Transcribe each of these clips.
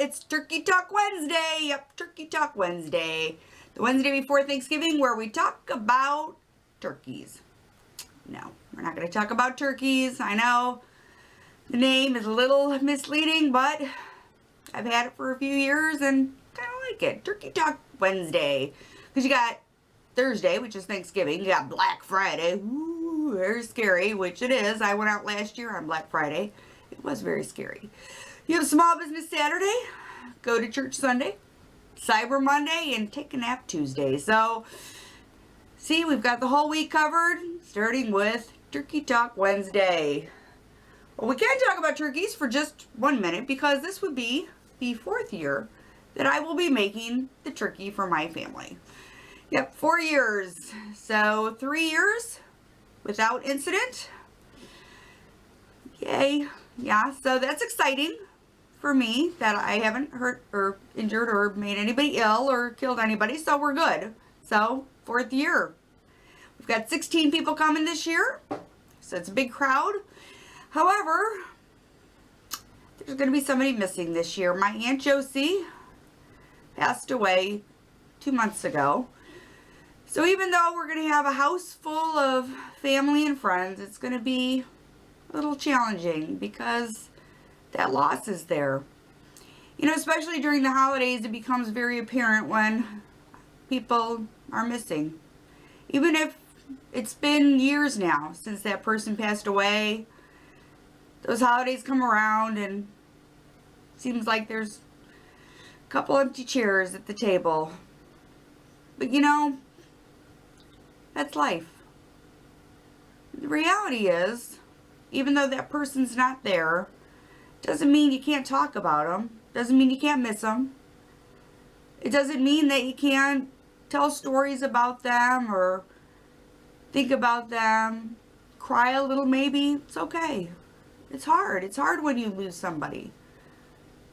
It's Turkey Talk Wednesday. Yep, Turkey Talk Wednesday. The Wednesday before Thanksgiving where we talk about turkeys. No, we're not going to talk about turkeys. I know the name is a little misleading, but I've had it for a few years and kind of like it. Turkey Talk Wednesday. Because you got Thursday, which is Thanksgiving. You got Black Friday. Ooh, very scary, which it is. I went out last year on Black Friday. It was very scary. You have Small Business Saturday, go to church Sunday, Cyber Monday, and take a nap Tuesday. So, see, we've got the whole week covered, starting with Turkey Talk Wednesday. Well, we can talk about turkeys for just 1 minute because this would be the 4th year that I will be making the turkey for my family. Yep, 4 years. So 3 years without incident. Yay. Yeah, so that's exciting for me that I haven't hurt or injured or made anybody ill or killed anybody, so we're good. So, 4th year. We've got 16 people coming this year, so it's a big crowd. However, there's going to be somebody missing this year. My Aunt Josie passed away 2 months ago. So even though we're going to have a house full of family and friends, it's going to be a little challenging because that loss is there. You know, especially during the holidays, it becomes very apparent when people are missing. Even if it's been years now since that person passed away, those holidays come around and it seems like there's a couple empty chairs at the table. But you know, that's life. The reality is, even though that person's not there, doesn't mean you can't talk about them. Doesn't mean you can't miss them. It doesn't mean that you can't tell stories about them or think about them. Cry a little maybe. It's okay. It's hard. It's hard when you lose somebody.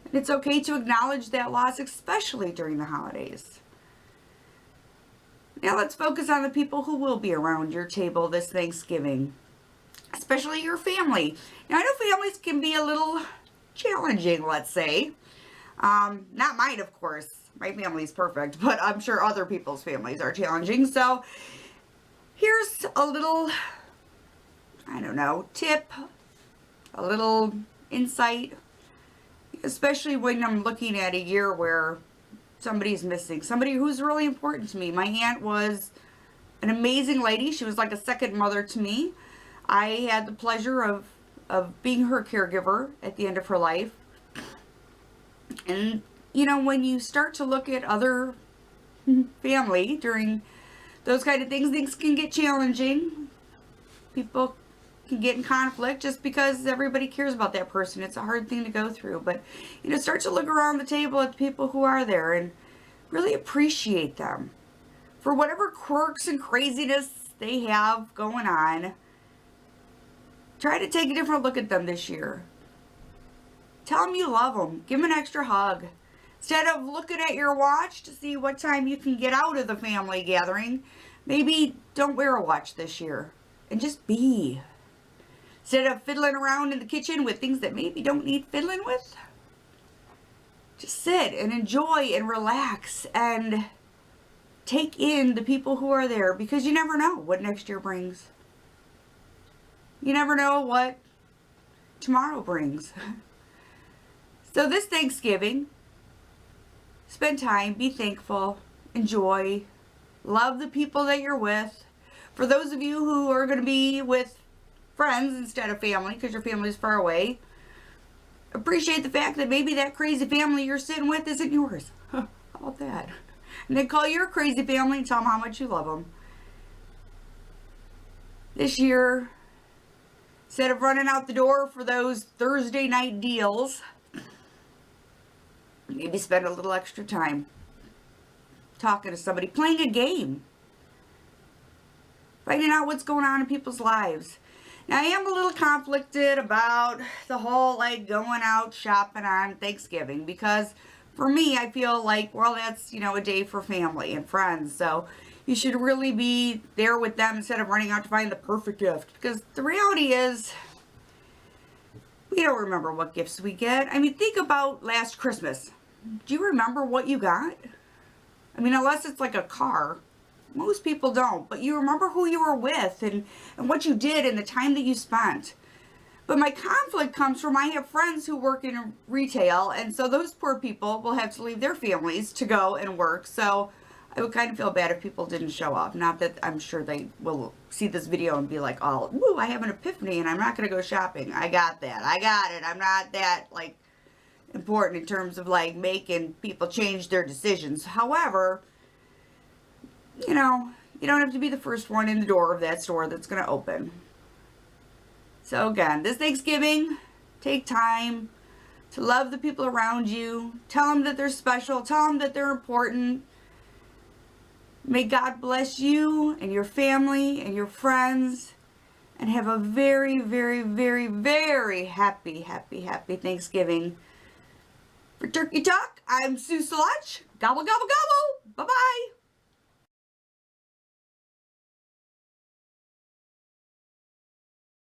And it's okay to acknowledge that loss, especially during the holidays. Now let's focus on the people who will be around your table this Thanksgiving. Especially your family. Now, I know families can be a little challenging, let's say. Not mine, of course. My family's perfect, but I'm sure other people's families are challenging. So, here's a little, I don't know, tip, a little insight. Especially when I'm looking at a year where somebody's missing. Somebody who's really important to me. My aunt was an amazing lady. She was like a second mother to me. I had the pleasure of being her caregiver at the end of her life. And, you know, when you start to look at other family during those kind of things can get challenging. People can get in conflict just because everybody cares about that person. It's a hard thing to go through. But, you know, start to look around the table at the people who are there and really appreciate them for whatever quirks and craziness they have going on. Try to take a different look at them this year. Tell them you love them. Give them an extra hug. Instead of looking at your watch to see what time you can get out of the family gathering, maybe don't wear a watch this year and just be. Instead of fiddling around in the kitchen with things that maybe don't need fiddling with, just sit and enjoy and relax and take in the people who are there because you never know what next year brings. You never know what tomorrow brings. So this Thanksgiving, spend time, be thankful, enjoy, love the people that you're with. For those of you who are going to be with friends instead of family because your family's far away, appreciate the fact that maybe that crazy family you're sitting with isn't yours. How about that? And then call your crazy family and tell them how much you love them. This year, instead of running out the door for those Thursday night deals, maybe spend a little extra time talking to somebody, playing a game, finding out what's going on in people's lives. Now, I am a little conflicted about the whole, like, going out shopping on Thanksgiving because for me, I feel like, well, that's, you know, a day for family and friends. So you should really be there with them instead of running out to find the perfect gift. Because the reality is, we don't remember what gifts we get. I mean, think about last Christmas. do you remember what you got? I mean, unless it's like a car. Most people don't, but you remember who you were with and what you did and the time that you spent. But my conflict comes from I have friends who work in retail, and so those poor people will have to leave their families to go and work. So I would kind of feel bad if people didn't show up. Not that I'm sure they will see this video and be like, oh, ooh, I have an epiphany and I'm not going to go shopping. I got that. I got it. I'm not that, like, important in terms of, like, making people change their decisions. However, you know, you don't have to be the first one in the door of that store that's going to open. So again, this Thanksgiving, take time to love the people around you. Tell them that they're special. Tell them that they're important. May God bless you and your family and your friends. And have a very, very, very, very happy, happy, happy Thanksgiving. For Turkey Talk, I'm Sue Salach. Gobble, gobble, gobble. Bye-bye.